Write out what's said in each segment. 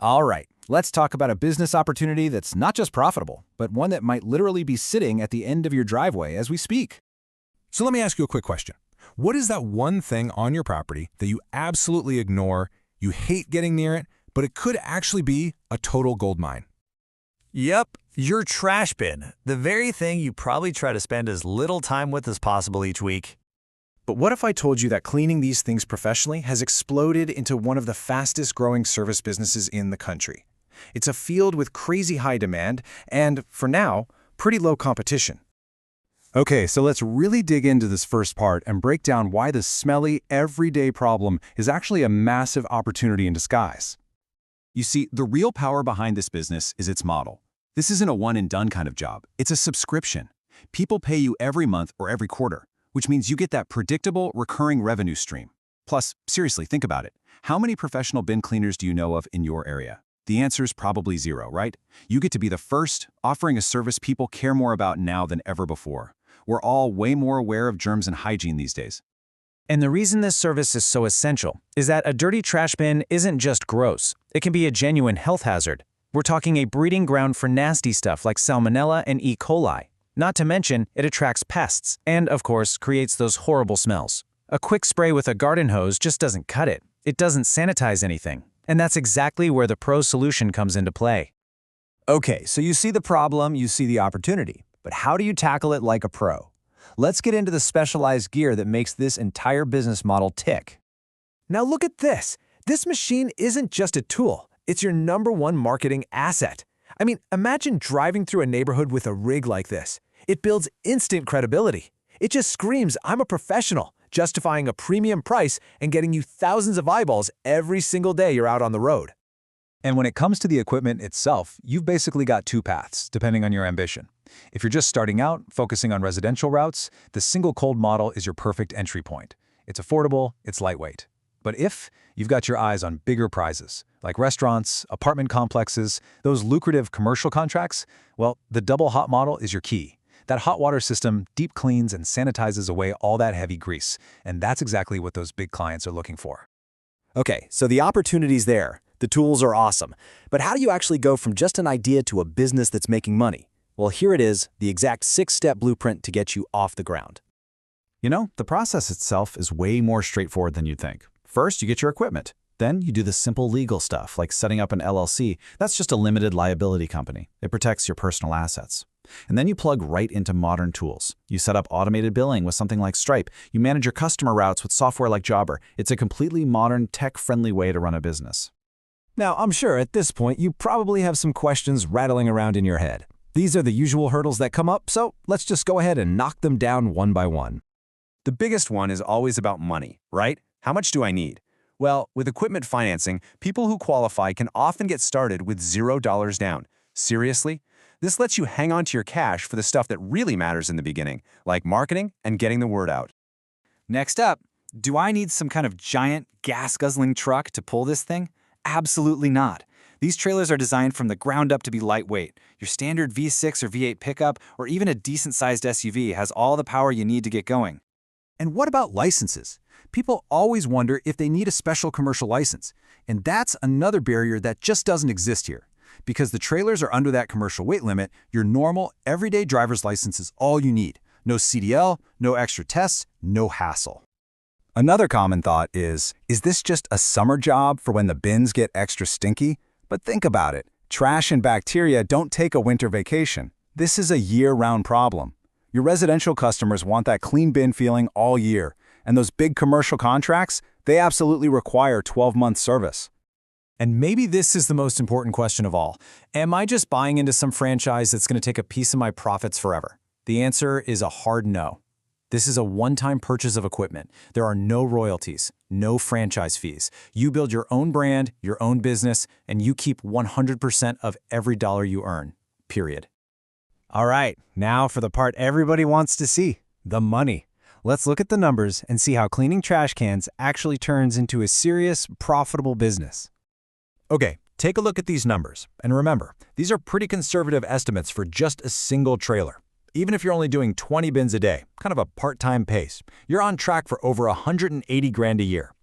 All right, let's talk about a business opportunity that's not just profitable, but one that might literally be sitting at the end of your driveway as we speak. So let me ask you a quick question. What is that one thing on your property that you absolutely ignore, you hate getting near it, but it could actually be a total gold mine? Yep, your trash bin, the very thing you probably try to spend as little time with as possible each week. But what if I told you that cleaning these things professionally has exploded into one of the fastest growing service businesses in the country? It's a field with crazy high demand and, for now, pretty low competition. Okay, so let's really dig into this first part and break down why this smelly, everyday problem is actually a massive opportunity in disguise. You see, the real power behind this business is its model. This isn't a one-and-done kind of job. It's a subscription. People pay you every month or every quarter, which means you get that predictable, recurring revenue stream. Plus, seriously, think about it. How many professional bin cleaners do you know of in your area? The answer is probably zero, right? You get to be the first, offering a service people care more about now than ever before. We're all way more aware of germs and hygiene these days. And the reason this service is so essential is that a dirty trash bin isn't just gross. It can be a genuine health hazard. We're talking a breeding ground for nasty stuff like Salmonella and E. coli. Not to mention, it attracts pests and, of course, creates those horrible smells. A quick spray with a garden hose just doesn't cut it. It doesn't sanitize anything. And that's exactly where the Pro solution comes into play. Okay, so you see the problem, you see the opportunity. But how do you tackle it like a pro? Let's get into the specialized gear that makes this entire business model tick. Now look at this. This machine isn't just a tool. It's your #1 marketing asset. I mean, imagine driving through a neighborhood with a rig like this. It builds instant credibility. It just screams, I'm a professional, justifying a premium price and getting you thousands of eyeballs every single day you're out on the road. And when it comes to the equipment itself, you've basically got two paths, depending on your ambition. If you're just starting out, focusing on residential routes, the single cold model is your perfect entry point. It's affordable, it's lightweight. But if you've got your eyes on bigger prizes, like restaurants, apartment complexes, those lucrative commercial contracts, well, the double hot model is your key. That hot water system deep cleans and sanitizes away all that heavy grease, and that's exactly what those big clients are looking for. Okay, so the opportunity's there. The tools are awesome. But how do you actually go from just an idea to a business that's making money? Well, here it is, the exact 6-step blueprint to get you off the ground. You know, the process itself is way more straightforward than you'd think. First, you get your equipment. Then you do the simple legal stuff, like setting up an LLC. That's just a limited liability company. It protects your personal assets. And then you plug right into modern tools. You set up automated billing with something like Stripe. You manage your customer routes with software like Jobber. It's a completely modern, tech-friendly way to run a business. Now, I'm sure at this point you probably have some questions rattling around in your head. These are the usual hurdles that come up, so let's just go ahead and knock them down one by one. The biggest one is always about money, right? How much do I need? Well, with equipment financing, people who qualify can often get started with $0 down. Seriously? This lets you hang on to your cash for the stuff that really matters in the beginning, like marketing and getting the word out. Next up, do I need some kind of giant, gas-guzzling truck to pull this thing? Absolutely not. These trailers are designed from the ground up to be lightweight. Your standard V6 or V8 pickup, or even a decent-sized SUV, has all the power you need to get going. And what about licenses? People always wonder if they need a special commercial license. And that's another barrier that just doesn't exist here. Because the trailers are under that commercial weight limit, your normal, everyday driver's license is all you need. No CDL, no extra tests, no hassle. Another common thought is this just a summer job for when the bins get extra stinky? But think about it. Trash and bacteria don't take a winter vacation. This is a year-round problem. Your residential customers want that clean bin feeling all year. And those big commercial contracts, they absolutely require 12-month service. And maybe this is the most important question of all. Am I just buying into some franchise that's going to take a piece of my profits forever? The answer is a hard no. This is a one-time purchase of equipment. There are no royalties, no franchise fees. You build your own brand, your own business, and you keep 100% of every dollar you earn, period. All right, now for the part everybody wants to see, the money. Let's look at the numbers and see how cleaning trash cans actually turns into a serious, profitable business. Okay, take a look at these numbers. And remember, these are pretty conservative estimates for just a single trailer. Even if you're only doing 20 bins a day, kind of a part-time pace, you're on track for over $180 grand a year.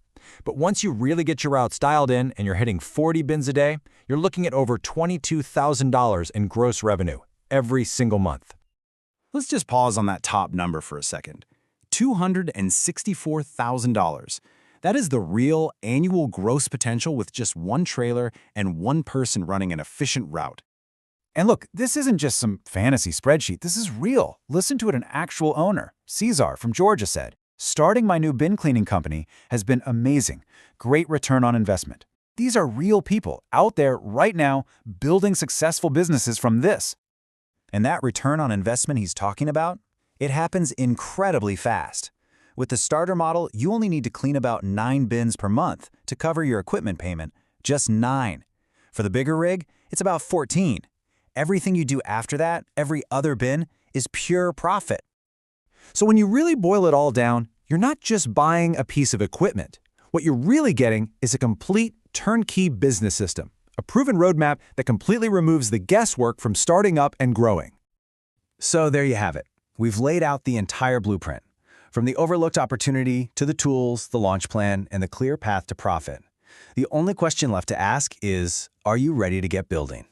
But once you really get your routes dialed in and you're hitting 40 bins a day, you're looking at over $22,000 in gross revenue every single month. Let's just pause on that top number for a second. $264,000. That is the real annual gross potential with just one trailer and one person running an efficient route. And look, this isn't just some fantasy spreadsheet. This is real. Listen to what an actual owner, Cesar from Georgia, said. Starting my new bin cleaning company has been amazing. Great return on investment. These are real people out there right now building successful businesses from this. And that return on investment he's talking about? It happens incredibly fast. With the starter model, you only need to clean about 9 bins per month to cover your equipment payment. Just 9. For the bigger rig, it's about 14. Everything you do after that, every other bin, is pure profit. So when you really boil it all down, you're not just buying a piece of equipment. What you're really getting is a complete turnkey business system, a proven roadmap that completely removes the guesswork from starting up and growing. So there you have it. We've laid out the entire blueprint, from the overlooked opportunity to the tools, the launch plan, and the clear path to profit. The only question left to ask is, are you ready to get building?